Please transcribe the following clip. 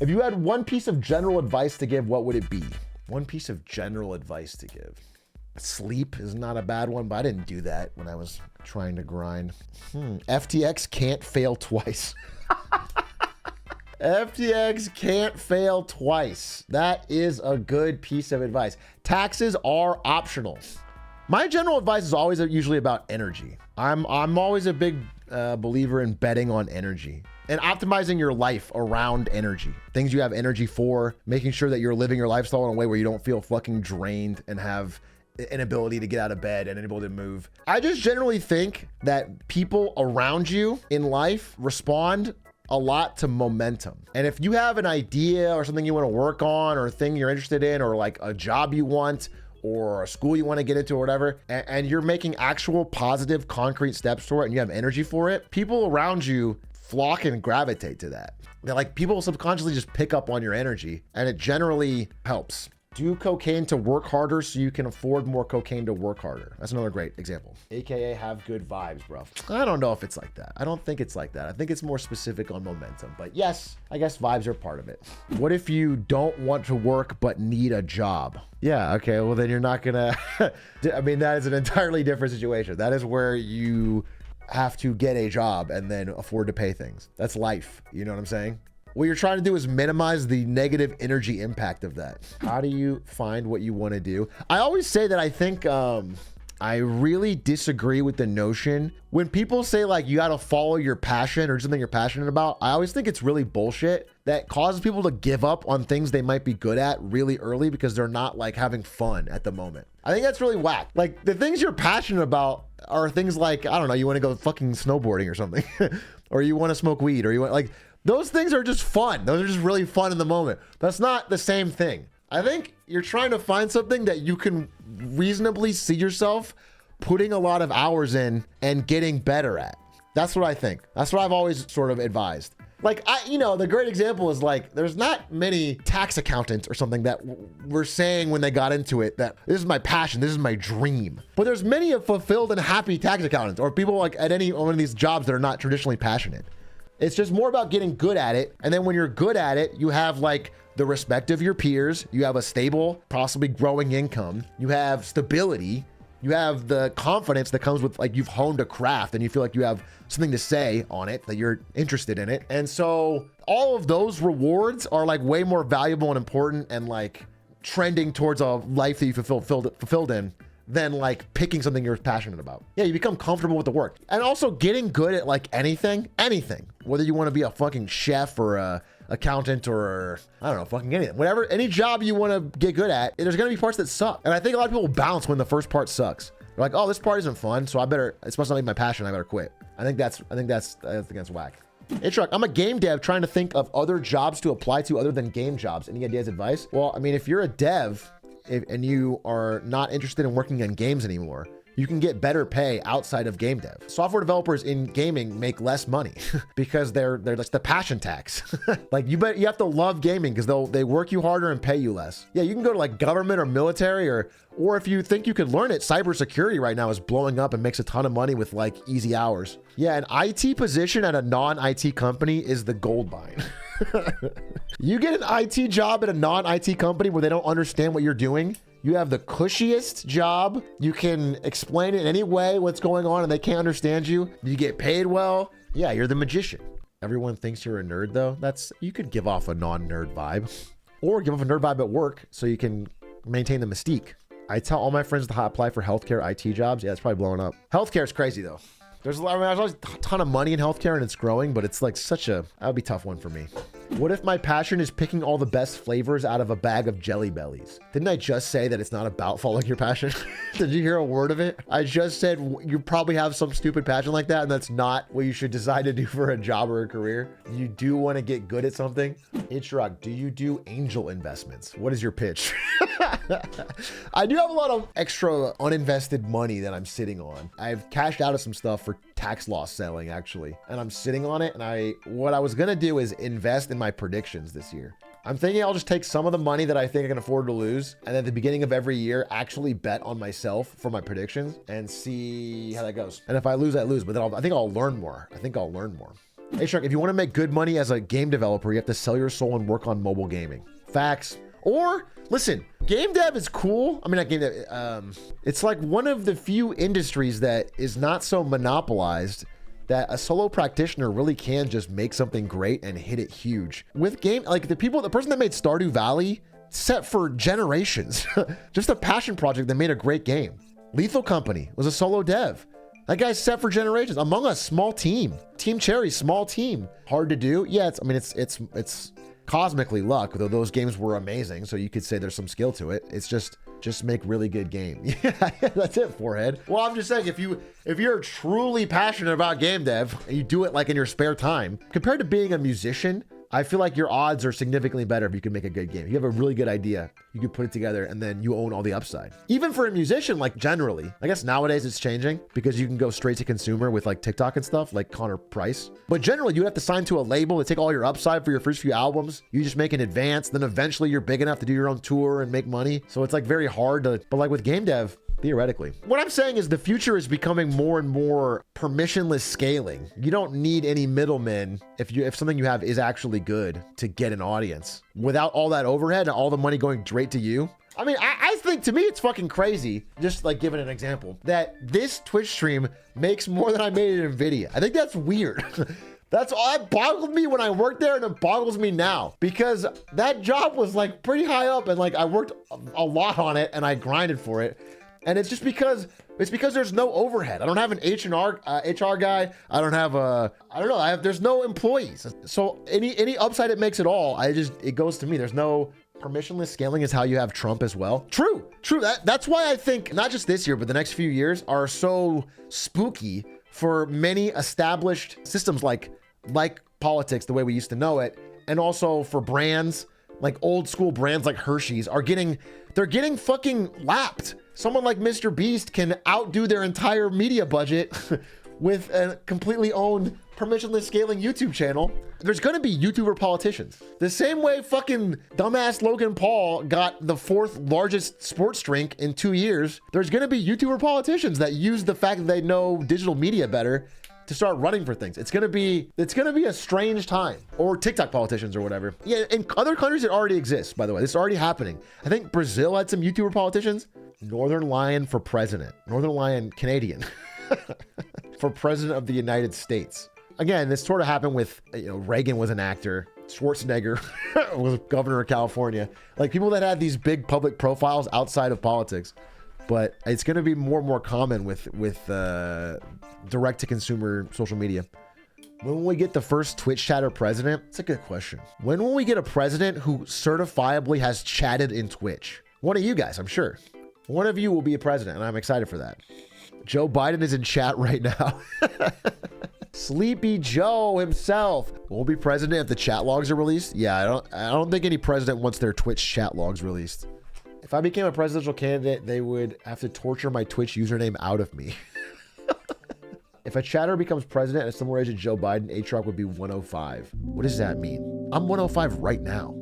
If you had one piece of general advice to give, what would it be? One piece of general advice to give. Sleep is not a bad one, but I didn't do that when I was trying to grind. FTX can't fail twice. FTX can't fail twice. That is a good piece of advice. Taxes are optional. My general advice is always usually about energy. I'm always a big believer in betting on energy and optimizing your life around energy. Things you have energy for, making sure that you're living your lifestyle in a way where you don't feel fucking drained and have inability to get out of bed and inability to move. I just generally think that people around you in life respond a lot to momentum. And if you have an idea or something you want to work on or a thing you're interested in or like a job you want or a school you want to get into or whatever, and you're making actual positive concrete steps toward it and you have energy for it, people around you flock and gravitate to that. They're like, people subconsciously just pick up on your energy and it generally helps. Do cocaine to work harder so you can afford more cocaine to work harder. That's another great example. AKA have good vibes, bro. I don't know if it's like that. I don't think it's like that. I think it's more specific on momentum. But yes, I guess vibes are part of it. What if you don't want to work but need a job? Yeah, okay, well then you're not gonna... I mean, that is an entirely different situation. That is where you have to get a job and then afford to pay things. That's life. You know what I'm saying? What you're trying to do is minimize the negative energy impact of that. How do you find what you want to do? I always say that I think I really disagree with the notion when people say like you got to follow your passion or something you're passionate about. I always think it's really bullshit that causes people to give up on things they might be good at really early because they're not like having fun at the moment. I think that's really whack. Like the things you're passionate about are things like, I don't know, you want to go fucking snowboarding or something, or you want to smoke weed, or you want like, those things are just fun. Those are just really fun in the moment. That's not the same thing. I think you're trying to find something that you can reasonably see yourself putting a lot of hours in and getting better at. That's what I think. That's what I've always sort of advised. Like, the great example is like, there's not many tax accountants or something that were saying when they got into it that this is my passion, this is my dream. But there's many of fulfilled and happy tax accountants or people like at any one of these jobs that are not traditionally passionate. It's just more about getting good at it. And then when you're good at it, you have like the respect of your peers. You have a stable, possibly growing income. You have stability. You have the confidence that comes with like you've honed a craft and you feel like you have something to say on it, that you're interested in it. And so all of those rewards are like way more valuable and important and like trending towards a life that you fulfilled in than like picking something you're passionate about. Yeah, you become comfortable with the work. And also getting good at like anything, whether you want to be a fucking chef or a accountant or I don't know, fucking anything, whatever, any job you want to get good at, there's going to be parts that suck. And I think a lot of people bounce when the first part sucks. They're like, oh, this part isn't fun, so it's supposed to be my passion, I better quit. I think that's whack. Hey Truck, I'm a game dev trying to think of other jobs to apply to other than game jobs. Any ideas, advice? Well, I mean, if you're a dev and you are not interested in working on games anymore, you can get better pay outside of game dev. Software developers in gaming make less money because they're like the passion tax. Like you have to love gaming because they work you harder and pay you less. Yeah, you can go to like government or military or if you think you could learn it, cybersecurity right now is blowing up and makes a ton of money with like easy hours. Yeah, an IT position at a non-IT company is the gold mine. You get an IT job at a non-IT company where they don't understand what you're doing. You have the cushiest job. You can explain it in any way what's going on and they can't understand you. You get paid well. Yeah, you're the magician. Everyone thinks you're a nerd though. You could give off a non-nerd vibe or give off a nerd vibe at work so you can maintain the mystique. I tell all my friends to apply for healthcare IT jobs. Yeah, it's probably blowing up. Healthcare is crazy though. There's always a ton of money in healthcare and it's growing, but it's like that would be a tough one for me. What if my passion is picking all the best flavors out of a bag of Jelly Bellies? Didn't I just say that it's not about following your passion? Did you hear a word of it? I just said you probably have some stupid passion like that and that's not what you should decide to do for a job or a career. You do want to get good at something. Itchrock, do you do angel investments? What is your pitch? I do have a lot of extra uninvested money that I'm sitting on. I've cashed out of some stuff for tax loss selling actually, and I'm sitting on it. And what I was gonna do is invest in my predictions this year. I'm thinking I'll just take some of the money that I think I can afford to lose, and at the beginning of every year, actually bet on myself for my predictions and see how that goes. And if I lose, I lose. But then I think I'll learn more. Hey, Shark, if you want to make good money as a game developer, you have to sell your soul and work on mobile gaming. Facts. Or, listen, game dev is cool. I mean, not game dev. It's like one of the few industries that is not so monopolized that a solo practitioner really can just make something great and hit it huge. With game, like the person that made Stardew Valley, set for generations. Just a passion project that made a great game. Lethal Company was a solo dev. That guy's set for generations. Among Us, small team. Team Cherry, small team. Hard to do. Yeah, it's cosmically luck, though those games were amazing. So you could say there's some skill to it. It's just make really good game. Yeah, that's it, Forehead. Well, I'm just saying, if you're truly passionate about game dev and you do it like in your spare time, compared to being a musician, I feel like your odds are significantly better if you can make a good game. You have a really good idea, you could put it together, and then you own all the upside. Even for a musician, like generally, I guess nowadays it's changing because you can go straight to consumer with like TikTok and stuff, like Connor Price. But generally, you have to sign to a label to take all your upside for your first few albums. You just make an advance, then eventually you're big enough to do your own tour and make money. So it's like very hard to, but like with game dev, theoretically. What I'm saying is the future is becoming more and more permissionless scaling. You don't need any middlemen if something you have is actually good to get an audience without all that overhead and all the money going straight to you. I mean, I think to me, it's fucking crazy, just like giving an example, that this Twitch stream makes more than I made at NVIDIA. I think that's weird. That's all that boggled me when I worked there, and it boggles me now because that job was like pretty high up and like I worked a lot on it and I grinded for it. And it's just because there's no overhead. I don't have an HR guy. I don't have there's no employees. So any upside it makes at all, it goes to me. There's no permissionless scaling is how you have Trump as well. True. That's why I think not just this year, but the next few years are so spooky for many established systems like politics, the way we used to know it. And also for brands, like old school brands like Hershey's they're getting fucking lapped. Someone like Mr. Beast can outdo their entire media budget with a completely owned permissionless scaling YouTube channel. There's gonna be YouTuber politicians. The same way fucking dumbass Logan Paul got the 4th largest sports drink in 2 years, there's gonna be YouTuber politicians that use the fact that they know digital media better to start running for things. It's gonna be a strange time. Or TikTok politicians or whatever. Yeah, in other countries it already exists, by the way. This is already happening. I think Brazil had some YouTuber politicians. Northern Lion for president. Northern Lion Canadian for president of the United States. Again, this sort of happened with, Reagan was an actor. Schwarzenegger was governor of California. Like people that had these big public profiles outside of politics. But it's going to be more and more common with direct to consumer social media. When will we get the first Twitch chatter president? It's a good question. When will we get a president who certifiably has chatted in Twitch? One of you guys, I'm sure. One of you will be a president, and I'm excited for that. Joe Biden is in chat right now. Sleepy Joe himself won't be president if the chat logs are released. Yeah, I don't think any president wants their Twitch chat logs released. If I became a presidential candidate, they would have to torture my Twitch username out of me. If a chatter becomes president at a similar age as Joe Biden, Aatrox would be 105. What does that mean? I'm 105 right now.